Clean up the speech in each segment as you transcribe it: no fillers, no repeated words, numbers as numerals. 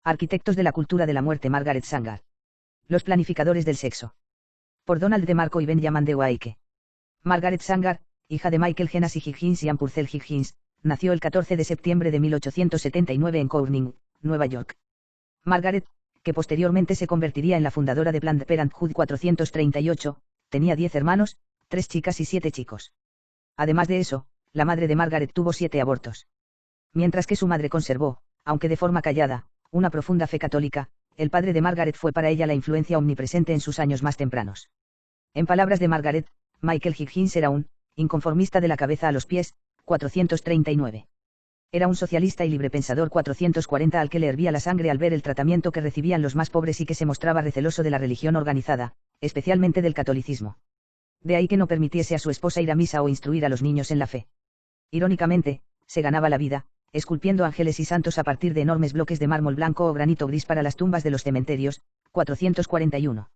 Arquitectos de la cultura de la muerte. Margaret Sanger. Los planificadores del sexo. Por Donald DeMarco y Benjamin de Waike. Margaret Sanger, hija de Michael Genesee Higgins y Ann Purcell Higgins, nació el 14 de septiembre de 1879 en Corning, Nueva York. Margaret, que posteriormente se convertiría en la fundadora de Planned Parenthood 438, tenía 10 hermanos, 3 chicas y 7 chicos. Además de eso, la madre de Margaret tuvo 7 abortos. Mientras que su madre conservó, aunque de forma callada, una profunda fe católica, el padre de Margaret fue para ella la influencia omnipresente en sus años más tempranos. En palabras de Margaret, Michael Higgins era un inconformista de la cabeza a los pies, 439. Era un socialista y librepensador 440 al que le hervía la sangre al ver el tratamiento que recibían los más pobres y que se mostraba receloso de la religión organizada, especialmente del catolicismo. De ahí que no permitiese a su esposa ir a misa o instruir a los niños en la fe. Irónicamente, se ganaba la vida, esculpiendo ángeles y santos a partir de enormes bloques de mármol blanco o granito gris para las tumbas de los cementerios, 441.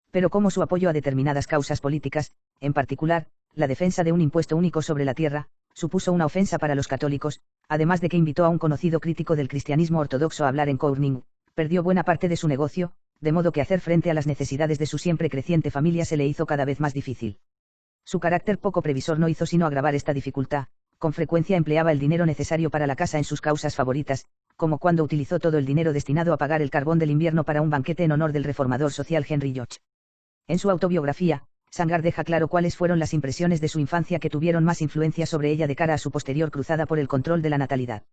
Pero como su apoyo a determinadas causas políticas, en particular, la defensa de un impuesto único sobre la tierra, supuso una ofensa para los católicos, además de que invitó a un conocido crítico del cristianismo ortodoxo a hablar en Corning, perdió buena parte de su negocio, de modo que hacer frente a las necesidades de su siempre creciente familia se le hizo cada vez más difícil. Su carácter poco previsor no hizo sino agravar esta dificultad. Con frecuencia empleaba el dinero necesario para la casa en sus causas favoritas, como cuando utilizó todo el dinero destinado a pagar el carbón del invierno para un banquete en honor del reformador social Henry George. En su autobiografía, Sanger deja claro cuáles fueron las impresiones de su infancia que tuvieron más influencia sobre ella de cara a su posterior cruzada por el control de la natalidad.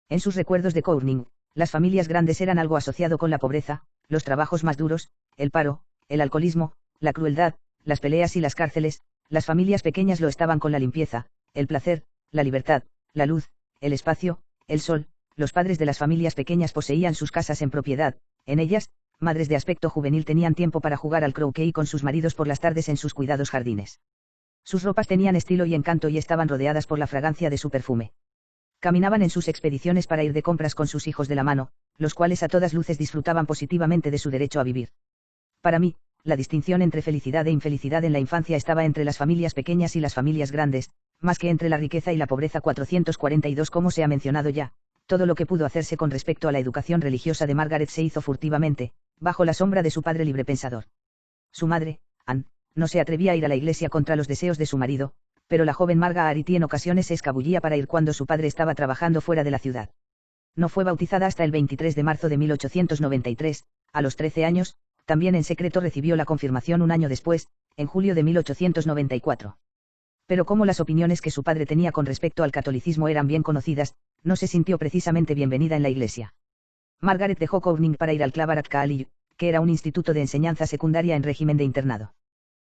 En sus recuerdos de Corning, las familias grandes eran algo asociado con la pobreza, los trabajos más duros, el paro, el alcoholismo, la crueldad, las peleas y las cárceles. Las familias pequeñas lo estaban con la limpieza, el placer, la libertad, la luz, el espacio, el sol. Los padres de las familias pequeñas poseían sus casas en propiedad, en ellas, madres de aspecto juvenil tenían tiempo para jugar al croquet con sus maridos por las tardes en sus cuidados jardines. Sus ropas tenían estilo y encanto y estaban rodeadas por la fragancia de su perfume. Caminaban en sus expediciones para ir de compras con sus hijos de la mano, los cuales a todas luces disfrutaban positivamente de su derecho a vivir. Para mí, la distinción entre felicidad e infelicidad en la infancia estaba entre las familias pequeñas y las familias grandes, más que entre la riqueza y la pobreza. 442. Como se ha mencionado ya, todo lo que pudo hacerse con respecto a la educación religiosa de Margaret se hizo furtivamente, bajo la sombra de su padre librepensador. Su madre, Anne, no se atrevía a ir a la iglesia contra los deseos de su marido, pero la joven Margaret en ocasiones se escabullía para ir cuando su padre estaba trabajando fuera de la ciudad. No fue bautizada hasta el 23 de marzo de 1893, a los 13 años, también en secreto recibió la confirmación un año después, en julio de 1894. Pero como las opiniones que su padre tenía con respecto al catolicismo eran bien conocidas, no se sintió precisamente bienvenida en la iglesia. Margaret dejó Corning para ir al Claverack College, que era un instituto de enseñanza secundaria en régimen de internado.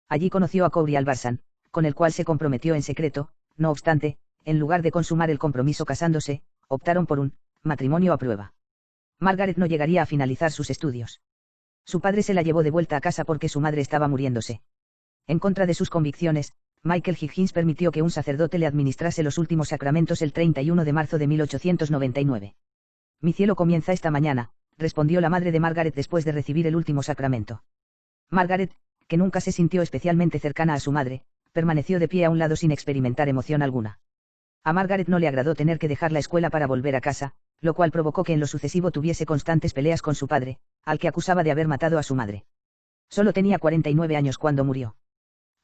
Allí conoció a Corey Albarsan, con el cual se comprometió en secreto. No obstante, en lugar de consumar el compromiso casándose, optaron por un matrimonio a prueba. Margaret no llegaría a finalizar sus estudios. Su padre se la llevó de vuelta a casa porque su madre estaba muriéndose. En contra de sus convicciones, Michael Higgins permitió que un sacerdote le administrase los últimos sacramentos el 31 de marzo de 1899. Mi cielo comienza esta mañana, respondió la madre de Margaret después de recibir el último sacramento. Margaret, que nunca se sintió especialmente cercana a su madre, permaneció de pie a un lado sin experimentar emoción alguna. A Margaret no le agradó tener que dejar la escuela para volver a casa, lo cual provocó que en lo sucesivo tuviese constantes peleas con su padre, al que acusaba de haber matado a su madre. Solo tenía 49 años cuando murió.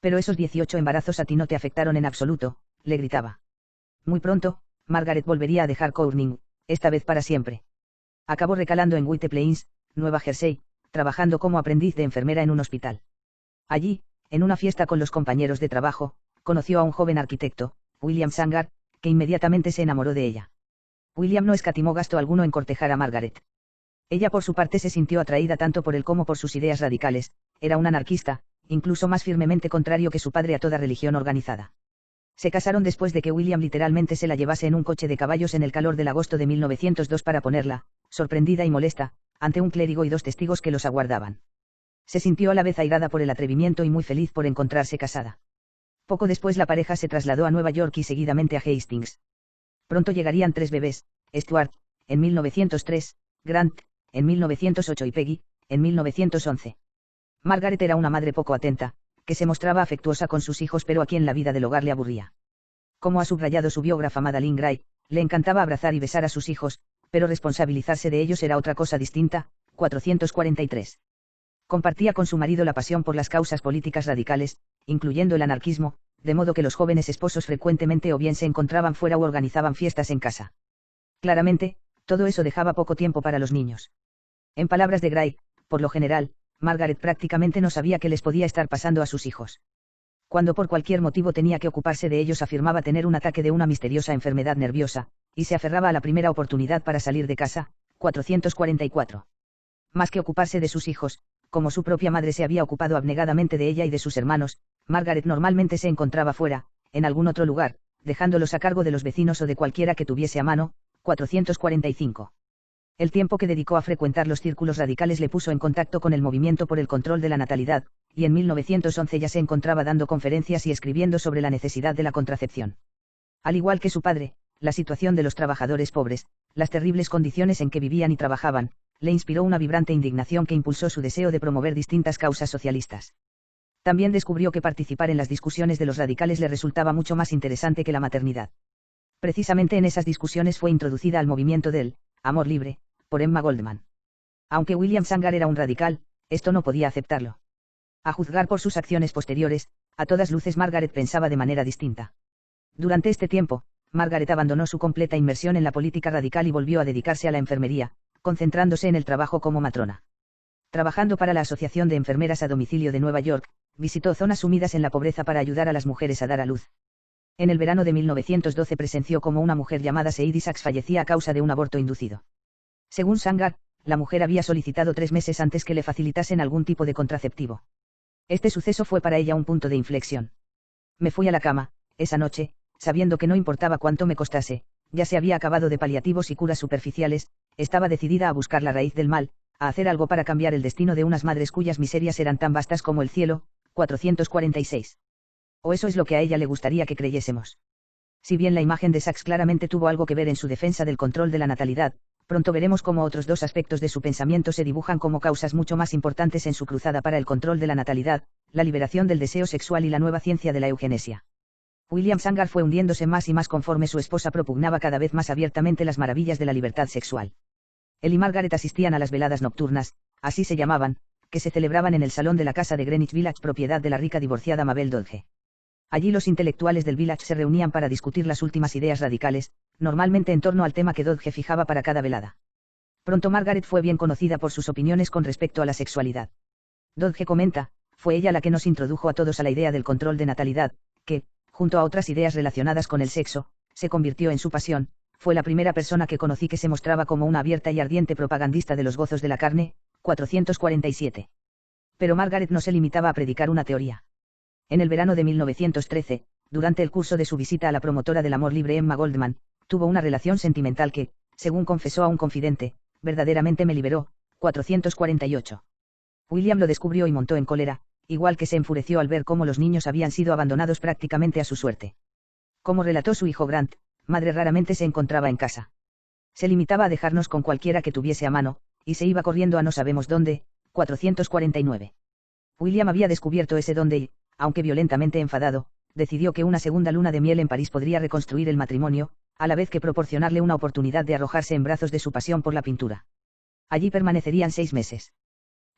Pero esos 18 embarazos a ti no te afectaron en absoluto, le gritaba. Muy pronto, Margaret volvería a dejar Corning, esta vez para siempre. Acabó recalando en White Plains, Nueva Jersey, trabajando como aprendiz de enfermera en un hospital. Allí, en una fiesta con los compañeros de trabajo, conoció a un joven arquitecto, William Sanger, que inmediatamente se enamoró de ella. William no escatimó gasto alguno en cortejar a Margaret. Ella por su parte se sintió atraída tanto por él como por sus ideas radicales. Era un anarquista, incluso más firmemente contrario que su padre a toda religión organizada. Se casaron después de que William literalmente se la llevase en un coche de caballos en el calor del agosto de 1902 para ponerla, sorprendida y molesta, ante un clérigo y 2 testigos que los aguardaban. Se sintió a la vez airada por el atrevimiento y muy feliz por encontrarse casada. Poco después la pareja se trasladó a Nueva York y seguidamente a Hastings. Pronto llegarían 3 bebés, Stuart, en 1903, Grant, en 1908 y Peggy, en 1911. Margaret era una madre poco atenta, que se mostraba afectuosa con sus hijos pero a quien la vida del hogar le aburría. Como ha subrayado su biógrafa Madeline Gray, le encantaba abrazar y besar a sus hijos, pero responsabilizarse de ellos era otra cosa distinta. 443. Compartía con su marido la pasión por las causas políticas radicales, incluyendo el anarquismo, de modo que los jóvenes esposos frecuentemente o bien se encontraban fuera u organizaban fiestas en casa. Claramente, todo eso dejaba poco tiempo para los niños. En palabras de Gray, por lo general, Margaret prácticamente no sabía qué les podía estar pasando a sus hijos. Cuando por cualquier motivo tenía que ocuparse de ellos afirmaba tener un ataque de una misteriosa enfermedad nerviosa, y se aferraba a la primera oportunidad para salir de casa. 444. Más que ocuparse de sus hijos, como su propia madre se había ocupado abnegadamente de ella y de sus hermanos, Margaret normalmente se encontraba fuera, en algún otro lugar, dejándolos a cargo de los vecinos o de cualquiera que tuviese a mano. 445. El tiempo que dedicó a frecuentar los círculos radicales le puso en contacto con el movimiento por el control de la natalidad, y en 1911 ya se encontraba dando conferencias y escribiendo sobre la necesidad de la contracepción. Al igual que su padre, la situación de los trabajadores pobres, las terribles condiciones en que vivían y trabajaban, le inspiró una vibrante indignación que impulsó su deseo de promover distintas causas socialistas. También descubrió que participar en las discusiones de los radicales le resultaba mucho más interesante que la maternidad. Precisamente en esas discusiones fue introducida al movimiento del amor libre, por Emma Goldman. Aunque William Sanger era un radical, esto no podía aceptarlo. A juzgar por sus acciones posteriores, a todas luces Margaret pensaba de manera distinta. Durante este tiempo, Margaret abandonó su completa inmersión en la política radical y volvió a dedicarse a la enfermería, concentrándose en el trabajo como matrona. Trabajando para la Asociación de Enfermeras a Domicilio de Nueva York, visitó zonas sumidas en la pobreza para ayudar a las mujeres a dar a luz. En el verano de 1912 presenció cómo una mujer llamada Sadie Sachs fallecía a causa de un aborto inducido. Según Sanger, la mujer había solicitado 3 meses antes que le facilitasen algún tipo de contraceptivo. Este suceso fue para ella un punto de inflexión. Me fui a la cama, esa noche, sabiendo que no importaba cuánto me costase, ya se había acabado de paliativos y curas superficiales, estaba decidida a buscar la raíz del mal, a hacer algo para cambiar el destino de unas madres cuyas miserias eran tan vastas como el cielo. 446. O eso es lo que a ella le gustaría que creyésemos. Si bien la imagen de Sachs claramente tuvo algo que ver en su defensa del control de la natalidad, pronto veremos cómo otros dos aspectos de su pensamiento se dibujan como causas mucho más importantes en su cruzada para el control de la natalidad, la liberación del deseo sexual y la nueva ciencia de la eugenesia. William Sanger fue hundiéndose más y más conforme su esposa propugnaba cada vez más abiertamente las maravillas de la libertad sexual. Él y Margaret asistían a las veladas nocturnas, así se llamaban, que se celebraban en el salón de la casa de Greenwich Village, propiedad de la rica divorciada Mabel Dodge. Allí los intelectuales del Village se reunían para discutir las últimas ideas radicales, normalmente en torno al tema que Dodge fijaba para cada velada. Pronto Margaret fue bien conocida por sus opiniones con respecto a la sexualidad. Dodge comenta, fue ella la que nos introdujo a todos a la idea del control de natalidad, que, junto a otras ideas relacionadas con el sexo, se convirtió en su pasión. Fue la primera persona que conocí que se mostraba como una abierta y ardiente propagandista de los gozos de la carne. 447. Pero Margaret no se limitaba a predicar una teoría. En el verano de 1913, durante el curso de su visita a la promotora del amor libre Emma Goldman, tuvo una relación sentimental que, según confesó a un confidente, verdaderamente me liberó. 448. William lo descubrió y montó en cólera, igual que se enfureció al ver cómo los niños habían sido abandonados prácticamente a su suerte. Como relató su hijo Grant, madre raramente se encontraba en casa. Se limitaba a dejarnos con cualquiera que tuviese a mano, y se iba corriendo a no sabemos dónde. 449. William había descubierto ese dónde y, aunque violentamente enfadado, decidió que una segunda luna de miel en París podría reconstruir el matrimonio, a la vez que proporcionarle una oportunidad de arrojarse en brazos de su pasión por la pintura. Allí permanecerían 6 meses.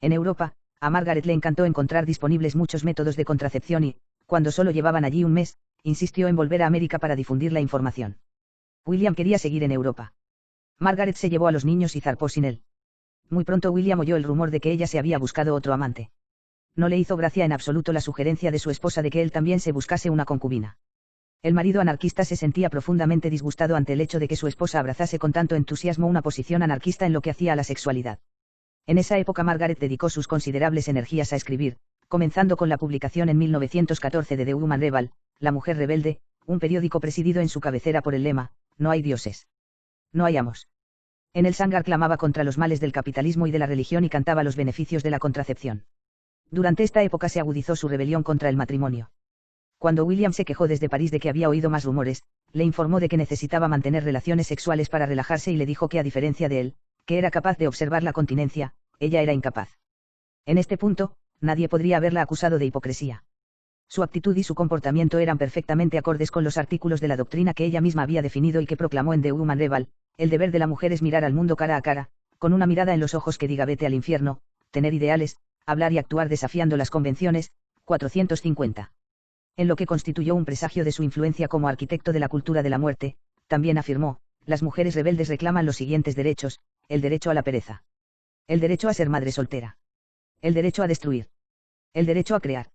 En Europa, a Margaret le encantó encontrar disponibles muchos métodos de contracepción y, cuando solo llevaban allí un mes, insistió en volver a América para difundir la información. William quería seguir en Europa. Margaret se llevó a los niños y zarpó sin él. Muy pronto William oyó el rumor de que ella se había buscado otro amante. No le hizo gracia en absoluto la sugerencia de su esposa de que él también se buscase una concubina. El marido anarquista se sentía profundamente disgustado ante el hecho de que su esposa abrazase con tanto entusiasmo una posición anarquista en lo que hacía a la sexualidad. En esa época Margaret dedicó sus considerables energías a escribir, comenzando con la publicación en 1914 de The Woman Rebel, La Mujer Rebelde, un periódico presidido en su cabecera por el lema, no hay dioses. No hay amos. En el Sanger clamaba contra los males del capitalismo y de la religión y cantaba los beneficios de la contracepción. Durante esta época se agudizó su rebelión contra el matrimonio. Cuando William se quejó desde París de que había oído más rumores, le informó de que necesitaba mantener relaciones sexuales para relajarse y le dijo que a diferencia de él, que era capaz de observar la continencia, ella era incapaz. En este punto, nadie podría haberla acusado de hipocresía. Su actitud y su comportamiento eran perfectamente acordes con los artículos de la doctrina que ella misma había definido y que proclamó en The Woman Rebel, El deber de la mujer es mirar al mundo cara a cara, con una mirada en los ojos que diga vete al infierno, tener ideales, hablar y actuar desafiando las convenciones. 450. En lo que constituyó un presagio de su influencia como arquitecto de la cultura de la muerte, también afirmó, las mujeres rebeldes reclaman los siguientes derechos: el derecho a la pereza, el derecho a ser madre soltera, el derecho a destruir, el derecho a crear,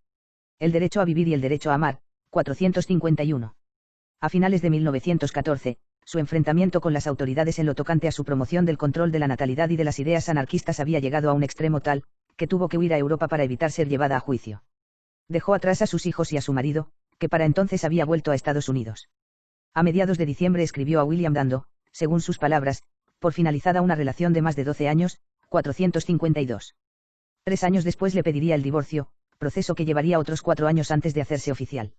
el derecho a vivir y el derecho a amar. 451. A finales de 1914, su enfrentamiento con las autoridades en lo tocante a su promoción del control de la natalidad y de las ideas anarquistas había llegado a un extremo tal, que tuvo que huir a Europa para evitar ser llevada a juicio. Dejó atrás a sus hijos y a su marido, que para entonces había vuelto a Estados Unidos. A mediados de diciembre escribió a William dando, según sus palabras, por finalizada una relación de más de 12 años. 452. 3 años después le pediría el divorcio, proceso que llevaría otros 4 años antes de hacerse oficial.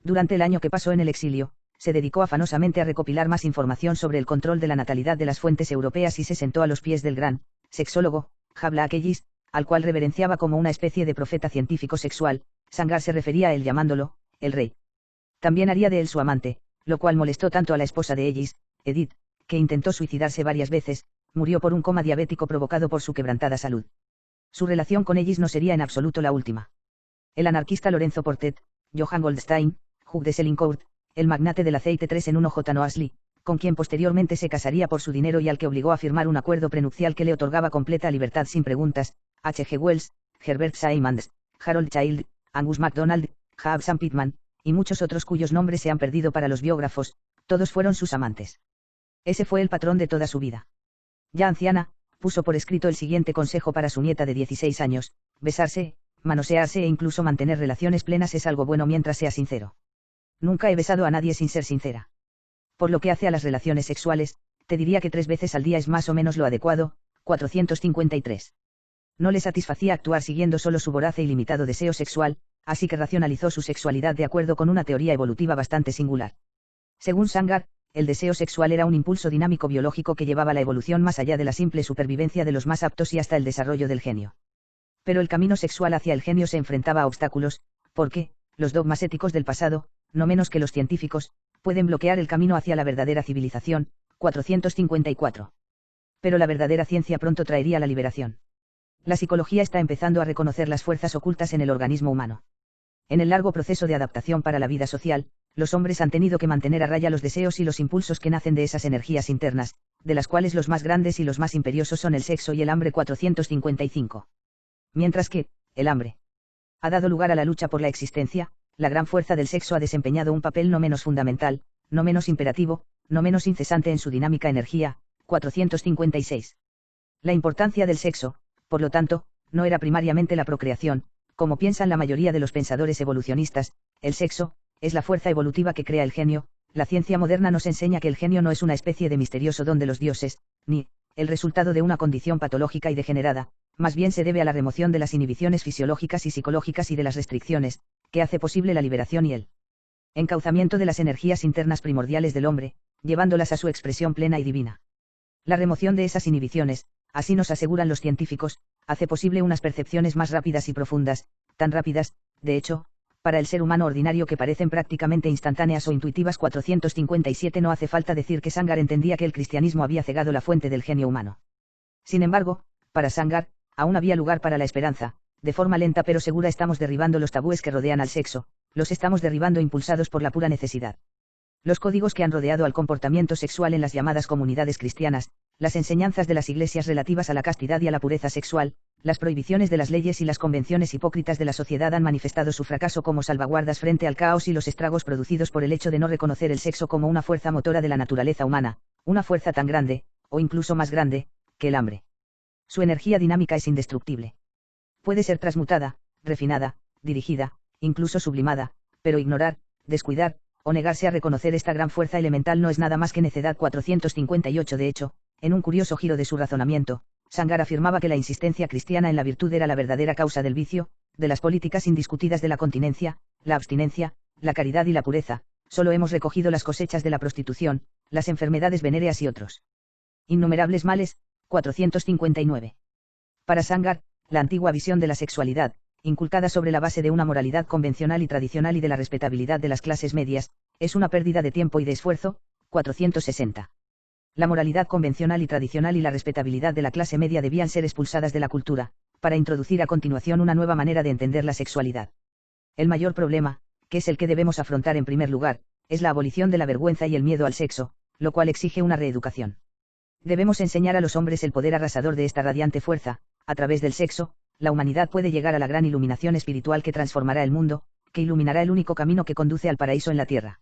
Durante el año que pasó en el exilio, se dedicó afanosamente a recopilar más información sobre el control de la natalidad de las fuentes europeas y se sentó a los pies del gran sexólogo, Havelock Ellis, al cual reverenciaba como una especie de profeta científico sexual. Sangar se refería a él llamándolo, el rey. También haría de él su amante, lo cual molestó tanto a la esposa de Ellis, Edith, que intentó suicidarse varias veces, murió por un coma diabético provocado por su quebrantada salud. Su relación con Ellis no sería en absoluto la última. El anarquista Lorenzo Portet, Johann Goldstein, Hugh de Selincourt, el magnate del aceite 3 en 1 J. Noasley, con quien posteriormente se casaría por su dinero y al que obligó a firmar un acuerdo prenupcial que le otorgaba completa libertad sin preguntas, H. G. Wells, Herbert Simons, Harold Child, Angus MacDonald, Jaab Sam Pittman, y muchos otros cuyos nombres se han perdido para los biógrafos, todos fueron sus amantes. Ese fue el patrón de toda su vida. Ya anciana, puso por escrito el siguiente consejo para su nieta de 16 años: besarse, manosearse e incluso mantener relaciones plenas es algo bueno mientras sea sincero. Nunca he besado a nadie sin ser sincera. Por lo que hace a las relaciones sexuales, te diría que 3 veces al día es más o menos lo adecuado. 453. No le satisfacía actuar siguiendo solo su voraz e ilimitado deseo sexual, así que racionalizó su sexualidad de acuerdo con una teoría evolutiva bastante singular. Según Sangar, el deseo sexual era un impulso dinámico biológico que llevaba la evolución más allá de la simple supervivencia de los más aptos y hasta el desarrollo del genio. Pero el camino sexual hacia el genio se enfrentaba a obstáculos, porque, los dogmas éticos del pasado, no menos que los científicos, pueden bloquear el camino hacia la verdadera civilización. 454. Pero la verdadera ciencia pronto traería la liberación. La psicología está empezando a reconocer las fuerzas ocultas en el organismo humano. En el largo proceso de adaptación para la vida social, los hombres han tenido que mantener a raya los deseos y los impulsos que nacen de esas energías internas, de las cuales los más grandes y los más imperiosos son el sexo y el hambre. 455. Mientras que, el hambre ha dado lugar a la lucha por la existencia, la gran fuerza del sexo ha desempeñado un papel no menos fundamental, no menos imperativo, no menos incesante en su dinámica energía. 456. La importancia del sexo, por lo tanto, no era primariamente la procreación, como piensan la mayoría de los pensadores evolucionistas. El sexo es la fuerza evolutiva que crea el genio. La ciencia moderna nos enseña que el genio no es una especie de misterioso don de los dioses, ni el resultado de una condición patológica y degenerada, más bien se debe a la remoción de las inhibiciones fisiológicas y psicológicas y de las restricciones, que hace posible la liberación y el encauzamiento de las energías internas primordiales del hombre, llevándolas a su expresión plena y divina. La remoción de esas inhibiciones, así nos aseguran los científicos, hace posible unas percepciones más rápidas y profundas, tan rápidas, de hecho, para el ser humano ordinario que parecen prácticamente instantáneas o intuitivas. 457. No hace falta decir que Sangar entendía que el cristianismo había cegado la fuente del genio humano. Sin embargo, para Sangar, aún había lugar para la esperanza. De forma lenta pero segura estamos derribando los tabúes que rodean al sexo, los estamos derribando impulsados por la pura necesidad. Los códigos que han rodeado al comportamiento sexual en las llamadas comunidades cristianas, las enseñanzas de las iglesias relativas a la castidad y a la pureza sexual, las prohibiciones de las leyes y las convenciones hipócritas de la sociedad han manifestado su fracaso como salvaguardas frente al caos y los estragos producidos por el hecho de no reconocer el sexo como una fuerza motora de la naturaleza humana, una fuerza tan grande, o incluso más grande, que el hambre. Su energía dinámica es indestructible. Puede ser transmutada, refinada, dirigida, incluso sublimada, pero ignorar, descuidar, o negarse a reconocer esta gran fuerza elemental no es nada más que necedad. 458. De hecho, en un curioso giro de su razonamiento, Sangar afirmaba que la insistencia cristiana en la virtud era la verdadera causa del vicio, de las políticas indiscutidas de la continencia, la abstinencia, la caridad y la pureza. Solo hemos recogido las cosechas de la prostitución, las enfermedades venéreas y otros innumerables males. 459. Para Sangar, la antigua visión de la sexualidad, inculcada sobre la base de una moralidad convencional y tradicional y de la respetabilidad de las clases medias, es una pérdida de tiempo y de esfuerzo. 460. La moralidad convencional y tradicional y la respetabilidad de la clase media debían ser expulsadas de la cultura, para introducir a continuación una nueva manera de entender la sexualidad. El mayor problema, que es el que debemos afrontar en primer lugar, es la abolición de la vergüenza y el miedo al sexo, lo cual exige una reeducación. Debemos enseñar a los hombres el poder arrasador de esta radiante fuerza. A través del sexo, la humanidad puede llegar a la gran iluminación espiritual que transformará el mundo, que iluminará el único camino que conduce al paraíso en la tierra.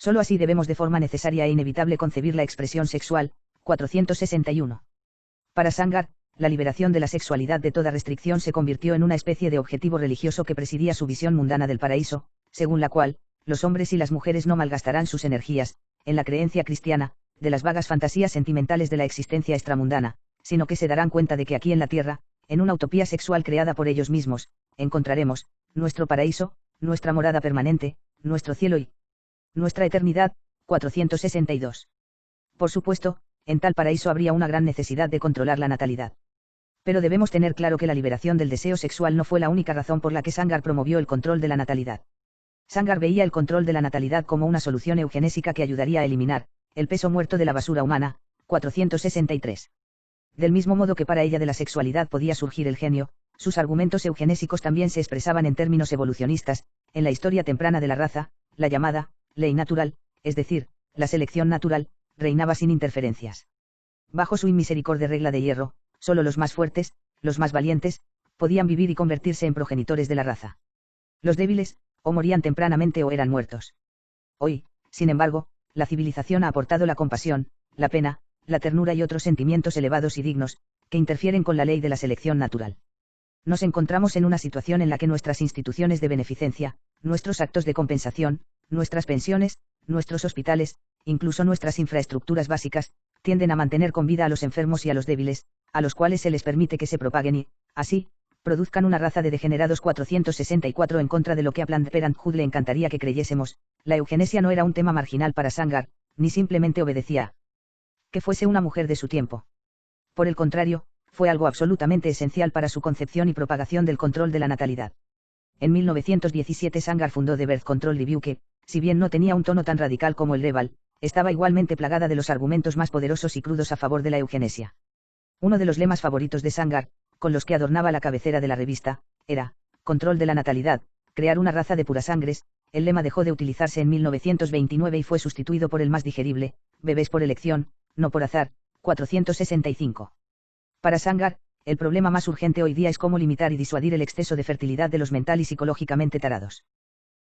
Solo así debemos de forma necesaria e inevitable concebir la expresión sexual. 461. Para Sangar, la liberación de la sexualidad de toda restricción se convirtió en una especie de objetivo religioso que presidía su visión mundana del paraíso, según la cual, los hombres y las mujeres no malgastarán sus energías, en la creencia cristiana, de las vagas fantasías sentimentales de la existencia extramundana, sino que se darán cuenta de que aquí en la tierra, en una utopía sexual creada por ellos mismos, encontraremos nuestro paraíso, nuestra morada permanente, nuestro cielo y nuestra eternidad. 462. Por supuesto, en tal paraíso habría una gran necesidad de controlar la natalidad. Pero debemos tener claro que la liberación del deseo sexual no fue la única razón por la que Sangar promovió el control de la natalidad. Sangar veía el control de la natalidad como una solución eugenésica que ayudaría a eliminar el peso muerto de la basura humana. 463. Del mismo modo que para ella de la sexualidad podía surgir el genio, sus argumentos eugenésicos también se expresaban en términos evolucionistas. En la historia temprana de la raza, la llamada ley natural, es decir, la selección natural, reinaba sin interferencias. Bajo su inmisericordia regla de hierro, solo los más fuertes, los más valientes, podían vivir y convertirse en progenitores de la raza. Los débiles, o morían tempranamente o eran muertos. Hoy, sin embargo, la civilización ha aportado la compasión, la pena, la ternura y otros sentimientos elevados y dignos, que interfieren con la ley de la selección natural. Nos encontramos en una situación en la que nuestras instituciones de beneficencia, nuestros actos de compensación, nuestras pensiones, nuestros hospitales, incluso nuestras infraestructuras básicas, tienden a mantener con vida a los enfermos y a los débiles, a los cuales se les permite que se propaguen y, así, produzcan una raza de degenerados. 464. En contra de lo que a Planned Parenthood le encantaría que creyésemos, la eugenesia no era un tema marginal para Sangar, ni simplemente obedecía que fuese una mujer de su tiempo. Por el contrario, fue algo absolutamente esencial para su concepción y propagación del control de la natalidad. En 1917 Sangar fundó The Birth Control Review que, si bien no tenía un tono tan radical como el Reval, estaba igualmente plagada de los argumentos más poderosos y crudos a favor de la eugenesia. Uno de los lemas favoritos de Sangar, con los que adornaba la cabecera de la revista, era, control de la natalidad, crear una raza de purasangres. El lema dejó de utilizarse en 1929 y fue sustituido por el más digerible, bebés por elección, no por azar. 465. Para Sangar, el problema más urgente hoy día es cómo limitar y disuadir el exceso de fertilidad de los mental y psicológicamente tarados.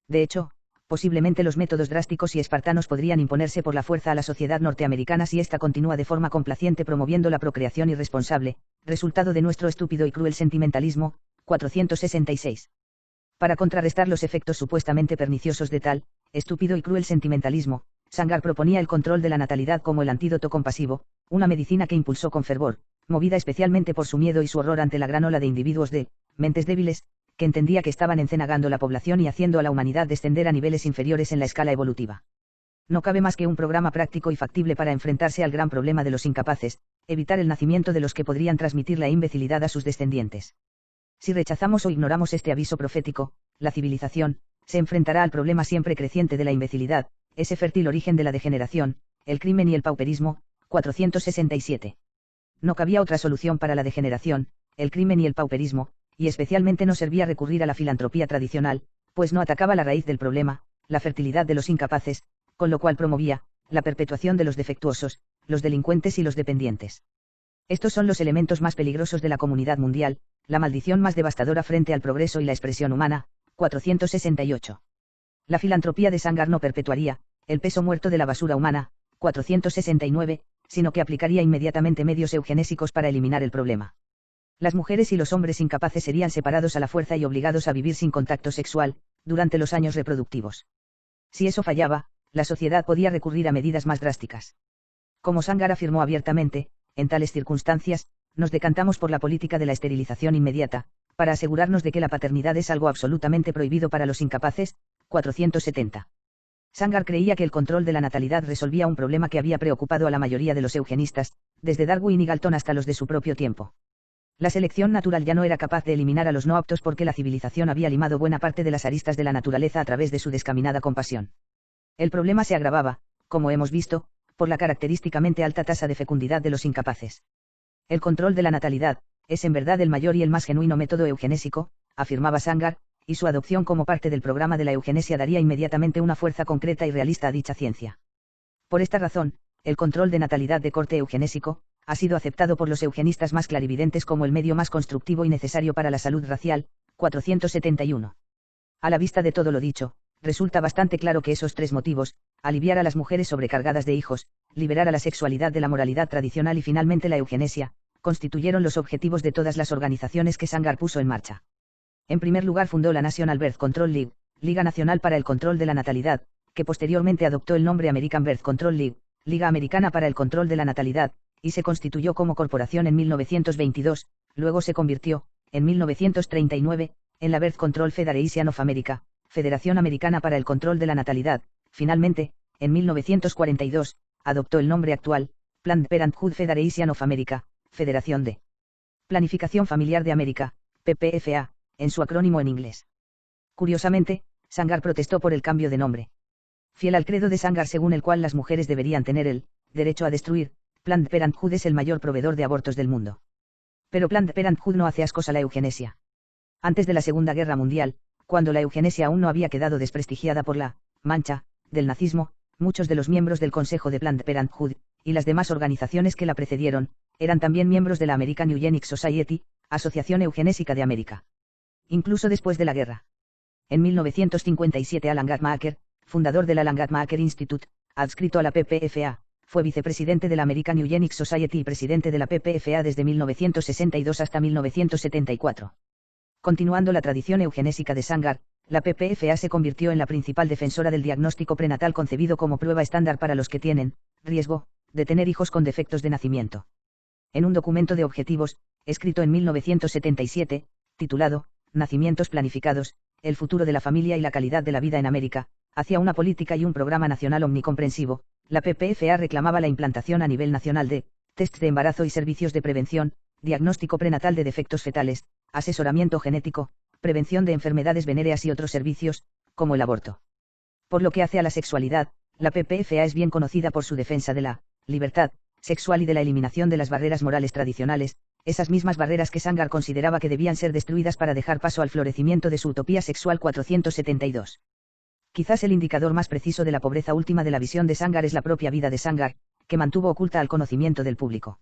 De hecho, posiblemente los métodos drásticos y espartanos podrían imponerse por la fuerza a la sociedad norteamericana si ésta continúa de forma complaciente promoviendo la procreación irresponsable, resultado de nuestro estúpido y cruel sentimentalismo. 466. Para contrarrestar los efectos supuestamente perniciosos de tal, estúpido y cruel sentimentalismo, Sangar proponía el control de la natalidad como el antídoto compasivo, una medicina que impulsó con fervor, movida especialmente por su miedo y su horror ante la gran ola de individuos de mentes débiles, que entendía que estaban encenagando la población y haciendo a la humanidad descender a niveles inferiores en la escala evolutiva. No cabe más que un programa práctico y factible para enfrentarse al gran problema de los incapaces, evitar el nacimiento de los que podrían transmitir la imbecilidad a sus descendientes. Si rechazamos o ignoramos este aviso profético, la civilización se enfrentará al problema siempre creciente de la imbecilidad, ese fértil origen de la degeneración, el crimen y el pauperismo. 467. No cabía otra solución para la degeneración, el crimen y el pauperismo, y especialmente no servía recurrir a la filantropía tradicional, pues no atacaba la raíz del problema, la fertilidad de los incapaces, con lo cual promovía la perpetuación de los defectuosos, los delincuentes y los dependientes. Estos son los elementos más peligrosos de la comunidad mundial, la maldición más devastadora frente al progreso y la expresión humana. 468. La filantropía de Sangar no perpetuaría el peso muerto de la basura humana. 469, sino que aplicaría inmediatamente medios eugenésicos para eliminar el problema. Las mujeres y los hombres incapaces serían separados a la fuerza y obligados a vivir sin contacto sexual, durante los años reproductivos. Si eso fallaba, la sociedad podía recurrir a medidas más drásticas. Como Sangar afirmó abiertamente, en tales circunstancias, nos decantamos por la política de la esterilización inmediata, para asegurarnos de que la paternidad es algo absolutamente prohibido para los incapaces. 470. Sangar creía que el control de la natalidad resolvía un problema que había preocupado a la mayoría de los eugenistas, desde Darwin y Galton hasta los de su propio tiempo. La selección natural ya no era capaz de eliminar a los no aptos porque la civilización había limado buena parte de las aristas de la naturaleza a través de su descaminada compasión. El problema se agravaba, como hemos visto, por la característicamente alta tasa de fecundidad de los incapaces. El control de la natalidad es en verdad el mayor y el más genuino método eugenésico, afirmaba Sangar, y su adopción como parte del programa de la eugenesia daría inmediatamente una fuerza concreta y realista a dicha ciencia. Por esta razón, el control de natalidad de corte eugenésico ha sido aceptado por los eugenistas más clarividentes como el medio más constructivo y necesario para la salud racial. 471. A la vista de todo lo dicho, resulta bastante claro que esos tres motivos, aliviar a las mujeres sobrecargadas de hijos, liberar a la sexualidad de la moralidad tradicional y finalmente la eugenesia, constituyeron los objetivos de todas las organizaciones que Sangar puso en marcha. En primer lugar fundó la National Birth Control League, Liga Nacional para el Control de la Natalidad, que posteriormente adoptó el nombre American Birth Control League, Liga Americana para el Control de la Natalidad, y se constituyó como corporación en 1922, luego se convirtió, en 1939, en la Birth Control Federation of America, Federación Americana para el Control de la Natalidad. Finalmente, en 1942, adoptó el nombre actual, Planned Parenthood Federation of America, Federación de Planificación Familiar de América, PPFA, en su acrónimo en inglés. Curiosamente, Sangar protestó por el cambio de nombre. Fiel al credo de Sangar según el cual las mujeres deberían tener el derecho a destruir, Planned Parenthood es el mayor proveedor de abortos del mundo. Pero Planned Parenthood no hace ascos a la eugenesia. Antes de la Segunda Guerra Mundial, cuando la eugenesia aún no había quedado desprestigiada por la mancha del nazismo, muchos de los miembros del Consejo de Planned Parenthood, y las demás organizaciones que la precedieron, eran también miembros de la American Eugenics Society, Asociación Eugenésica de América. Incluso después de la guerra. En 1957 Alan Guttmacher, fundador del Alan Guttmacher Institute, adscrito a la PPFA, fue vicepresidente de la American Eugenics Society y presidente de la PPFA desde 1962 hasta 1974. Continuando la tradición eugenésica de Sangar, la PPFA se convirtió en la principal defensora del diagnóstico prenatal concebido como prueba estándar para los que tienen riesgo de tener hijos con defectos de nacimiento. En un documento de objetivos, escrito en 1977, titulado Nacimientos planificados, el futuro de la familia y la calidad de la vida en América, hacia una política y un programa nacional omnicomprensivo, la PPFA reclamaba la implantación a nivel nacional de test de embarazo y servicios de prevención, diagnóstico prenatal de defectos fetales, asesoramiento genético, prevención de enfermedades venéreas y otros servicios, como el aborto. Por lo que hace a la sexualidad, la PPFA es bien conocida por su defensa de la libertad sexual y de la eliminación de las barreras morales tradicionales, esas mismas barreras que Sangar consideraba que debían ser destruidas para dejar paso al florecimiento de su utopía sexual. 472. Quizás el indicador más preciso de la pobreza última de la visión de Sangar es la propia vida de Sangar, que mantuvo oculta al conocimiento del público.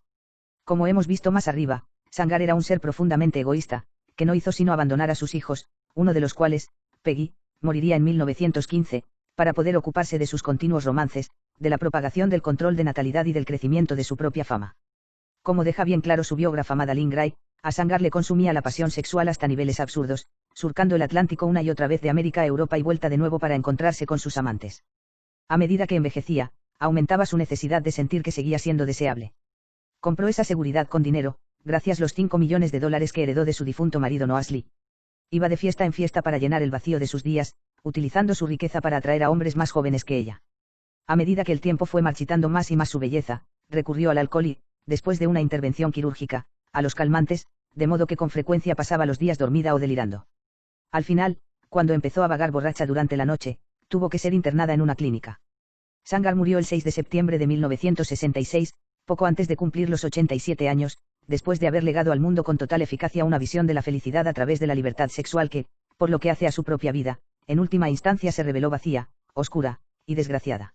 Como hemos visto más arriba, Sangar era un ser profundamente egoísta, que no hizo sino abandonar a sus hijos, uno de los cuales, Peggy, moriría en 1915, para poder ocuparse de sus continuos romances, de la propagación del control de natalidad y del crecimiento de su propia fama. Como deja bien claro su biógrafa Madeline Gray, a Sangar le consumía la pasión sexual hasta niveles absurdos, surcando el Atlántico una y otra vez de América a Europa y vuelta de nuevo para encontrarse con sus amantes. A medida que envejecía, aumentaba su necesidad de sentir que seguía siendo deseable. Compró esa seguridad con dinero, gracias los 5 millones de dólares que heredó de su difunto marido Noah Lee. Iba de fiesta en fiesta para llenar el vacío de sus días, utilizando su riqueza para atraer a hombres más jóvenes que ella. A medida que el tiempo fue marchitando más y más su belleza, recurrió al alcohol y, después de una intervención quirúrgica, a los calmantes, de modo que con frecuencia pasaba los días dormida o delirando. Al final, cuando empezó a vagar borracha durante la noche, tuvo que ser internada en una clínica. Sangar murió el 6 de septiembre de 1966, poco antes de cumplir los 87 años, después de haber legado al mundo con total eficacia una visión de la felicidad a través de la libertad sexual que, por lo que hace a su propia vida, en última instancia se reveló vacía, oscura y desgraciada.